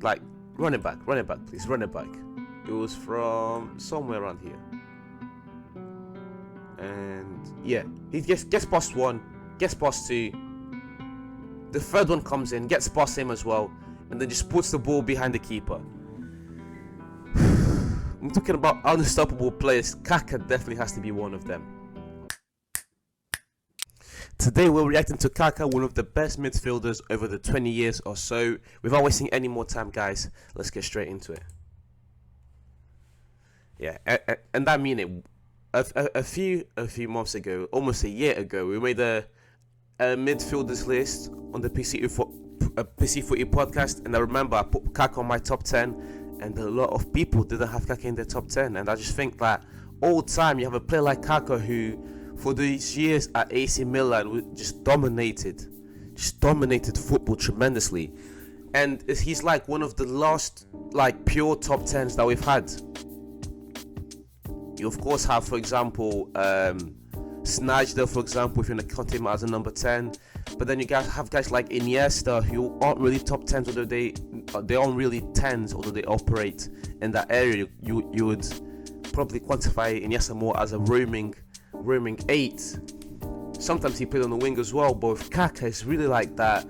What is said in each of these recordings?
like running back, please, running back. It was from somewhere around here. And yeah, he gets past one, gets past two. The third one comes in, gets past him as well, and then just puts the ball behind the keeper. I'm talking about unstoppable players. KAKA definitely has to be one of them. Today we're reacting to KAKA, one of the best midfielders over the 20 years or so. Without wasting any more time, guys, let's get straight into it. Yeah, and I mean it. A few months ago, almost a year ago, we made a midfielders list on the PC Footy podcast, and I remember I put KAKA on my top 10, and a lot of people didn't have KAKA in their top 10, and I just think that all the time you have a player like KAKA who, for these years at AC Milan, just dominated football tremendously, and he's like one of the last like pure top 10s that we've had. You of course have, for example, Snijder, for example, if you want to count him as a number 10. But then you guys have guys like Iniesta, who aren't really top 10s, although they aren't really 10s, although they operate in that area. You would probably quantify Iniesta more as a roaming 8. Sometimes he played on the wing as well, but with KAKA, it's really like that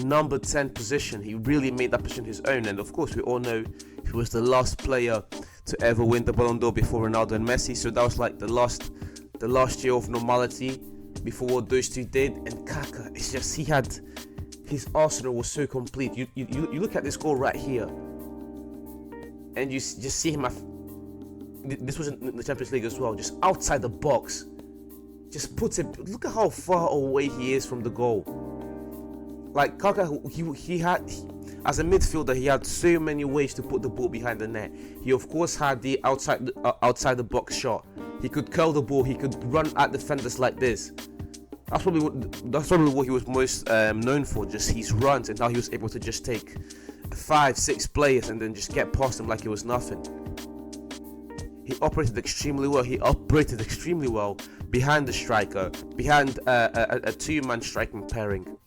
number 10 position. He really made that position his own, and of course we all know he was the last player to ever win the Ballon d'Or before Ronaldo and Messi, so that was like the last year of normality before what those two did. And KAKA, it's just, his arsenal was so complete. You look at this goal right here, and you just see him. This was in the Champions League as well, just outside the box, just puts it. Look at how far away he is from the goal. Like KAKA, he had, as a midfielder, he had so many ways to put the ball behind the net. He of course had the outside the box shot. He could curl the ball. He could run at defenders like this. That's probably what he was most known for. Just his runs, and how he was able to just take 5-6 players and then just get past them like it was nothing. He operated extremely well behind the striker, behind a two-man striking pairing.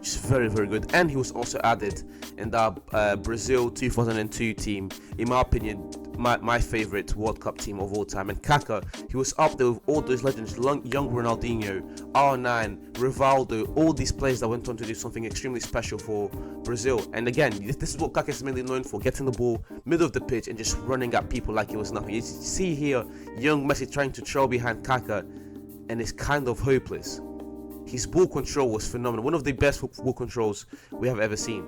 Just very, very good. And he was also added in that Brazil 2002 team, in my opinion, my favorite World Cup team of all time. And KAKA, he was up there with all those legends, young Ronaldinho, R9, Rivaldo, all these players that went on to do something extremely special for Brazil. And again, this is what KAKA is mainly known for: getting the ball middle of the pitch and just running at people like it was nothing. You see here young Messi trying to trail behind KAKA, and it's kind of hopeless. His ball control was phenomenal, one of the best ball controls we have ever seen.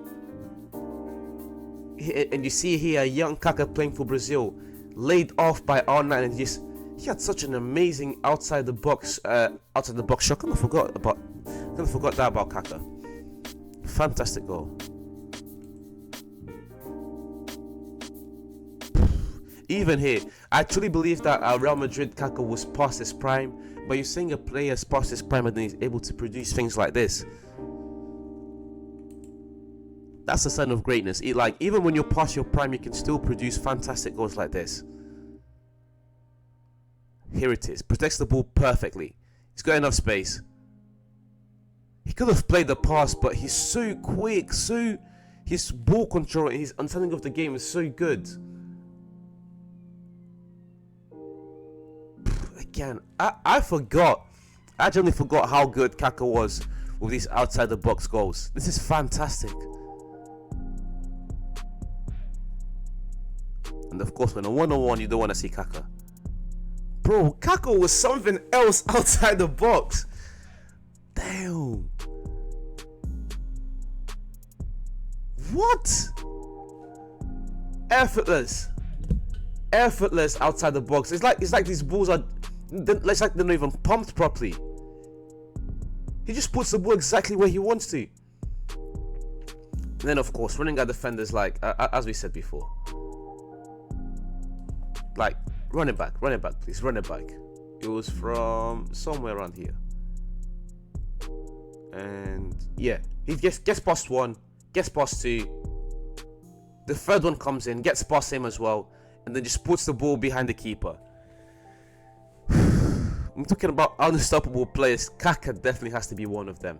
And you see here young KAKA playing for Brazil, laid off by R9, and he had such an amazing outside the box shot. Kind of forgot that about KAKA. Fantastic goal. Even here, I truly believe that Real Madrid KAKA was past his prime. But you're seeing a player past his prime and then he's able to produce things like this. That's a sign of greatness. Even when you're past your prime, you can still produce fantastic goals like this. Here it is. Protects the ball perfectly. He's got enough space. He could have played the pass, but he's so quick, his ball control and his understanding of the game is so good. Again, I genuinely forgot how good KAKA was with these outside the box goals. This is fantastic. And of course, when a one-on-one, you don't want to see KAKA. Bro, KAKA was something else outside the box. Damn. What? Effortless outside the box. It's like these balls are, it's like they're not even pumped properly. He just puts the ball exactly where he wants to. And then of course running at defenders, like as we said before, like running back please, running back. It was from somewhere around here. And yeah, he gets past one, gets past two. The third one comes in, gets past him as well, and then just puts the ball behind the keeper. I'm talking about unstoppable players. KAKA definitely has to be one of them.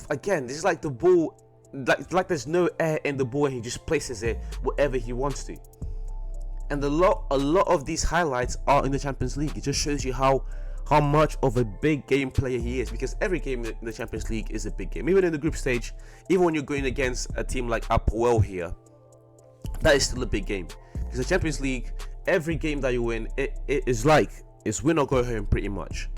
Again, this is like the ball like there's no air in the ball. He just places it wherever he wants to. And a lot of these highlights are in the Champions League. It just shows you how much of a big game player he is, because every game in the Champions League is a big game. Even in the group stage, even when you're going against a team like Apoel here, that is still a big game. Because the Champions League, every game that you win, it's win or go home pretty much.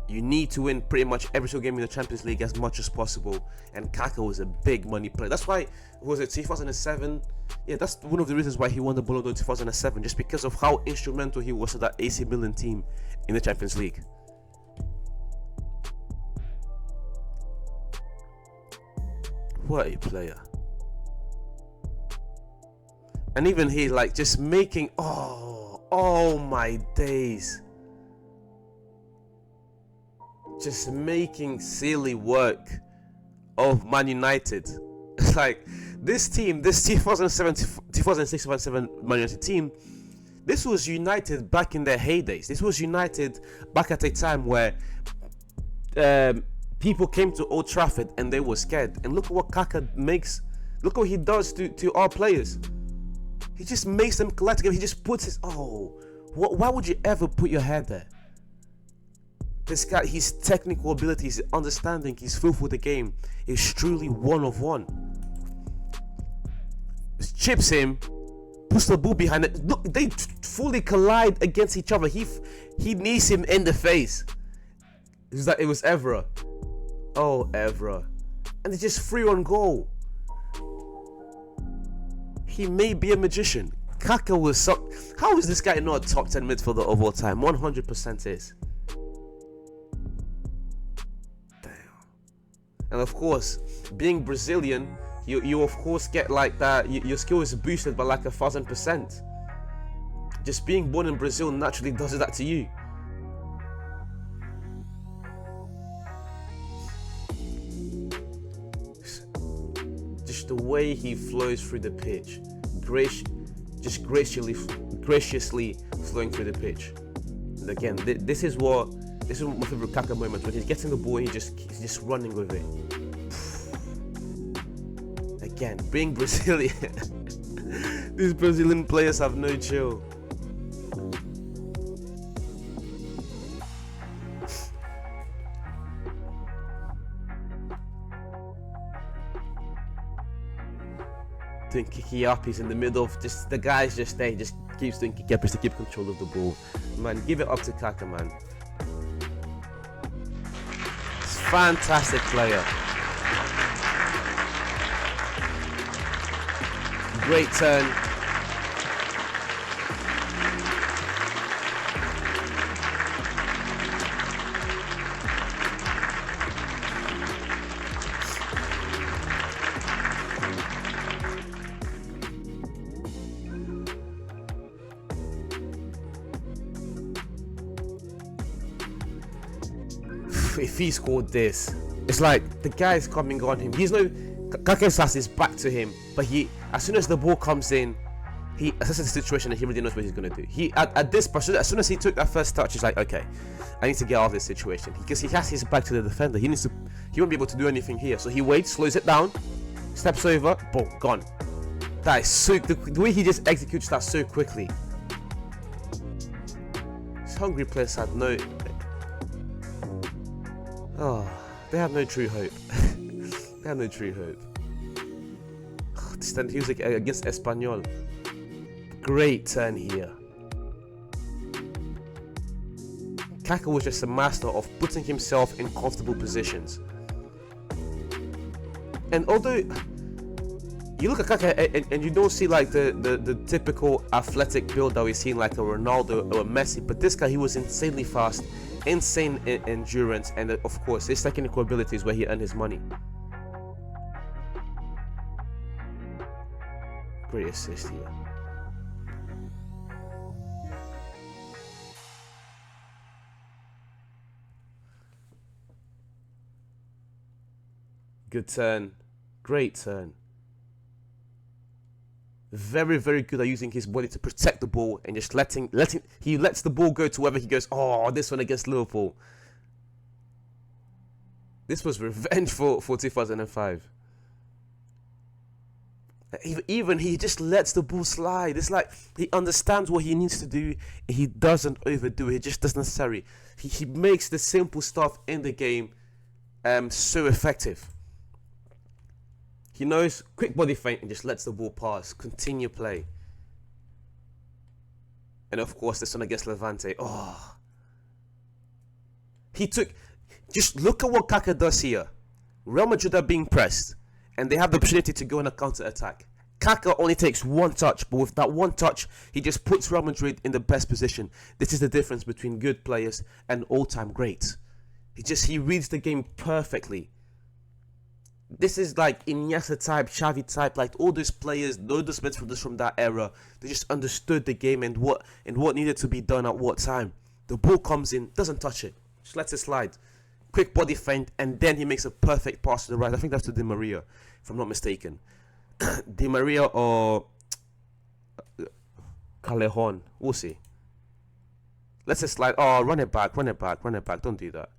You need to win pretty much every single game in the Champions League as much as possible. And KAKA was a big money player. That's why, was it 2007? Yeah, that's one of the reasons why he won the Ballon d'Or in 2007, just because of how instrumental he was to that AC Milan team in the Champions League. What a player. And even he, like, just making, oh my days. Just making silly work of Man United. Like, this 2006-2007 Man United team, this was United back in their heydays. This was United back at a time where people came to Old Trafford and they were scared. And look at what KAKA makes. Look what he does to our players. He just makes them collect together. He just puts his, why would you ever put your head there? This guy, his technical abilities, his understanding, his feel for the game is truly one of one. Chips him, puts the ball behind it. Look, they fully collide against each other. He knees him in the face. It was Evra. Oh, Evra. And it's just free on goal. He may be a magician. KAKA was so... How is this guy not a top 10 midfielder of all time? 100% is. And of course, being Brazilian, you of course get like that, your skill is boosted by like 1,000%. Just being born in Brazil naturally does that to you. Just the way he flows through the pitch, just graciously flowing through the pitch. And again, this is my favorite KAKA moment, when he's getting the ball, he's just running with it. Again, being Brazilian, these Brazilian players have no chill. Doing kick-yappies in the middle of just the guys just there, just keeps doing kick-yappies to keep control of the ball. Man, give it up to KAKA, man. Fantastic player. Great turn. If he scored this, it's like the guy's coming on him. KAKA has his back to him, but as soon as the ball comes in, he assesses the situation and he really knows what he's gonna do. As soon as he took that first touch, he's like, okay, I need to get out of this situation, because he has his back to the defender. He won't be able to do anything here. So he waits, slows it down, steps over, boom, gone. That is so, the way he just executes that so quickly. These hungry players had no. They have no true hope. They have no true hope. He was against Espanyol. Great turn here. KAKA was just a master of putting himself in comfortable positions. And although you look at KAKA and you don't see like the typical athletic build that we see in like a Ronaldo or a Messi, but this guy, he was insanely fast, insane endurance, and of course his technical abilities where he earned his money. Great assist here. Good turn. Great turn. Very, very good at using his body to protect the ball and just he lets the ball go to wherever he goes. Oh, this one against Liverpool. This was revenge for 2005. Even he just lets the ball slide. It's like he understands what he needs to do. He doesn't overdo it. He just does necessary. He makes the simple stuff in the game so effective. He knows quick body feint and just lets the ball pass. Continue play. And of course, this one against Levante. Oh, just look at what KAKA does here. Real Madrid are being pressed, and they have the opportunity to go on a counter-attack. KAKA only takes one touch, but with that one touch, he just puts Real Madrid in the best position. This is the difference between good players and all-time greats. He reads the game perfectly. This is like Iniesta type, Xavi type, like all those players, all those midfielders from that era. They just understood the game and what needed to be done at what time. The ball comes in, doesn't touch it, just lets it slide. Quick body feint, and then he makes a perfect pass to the right. I think that's to Di Maria, if I'm not mistaken. Di Maria or Callejon, we'll see. Let's just slide. Oh, run it back. Don't do that.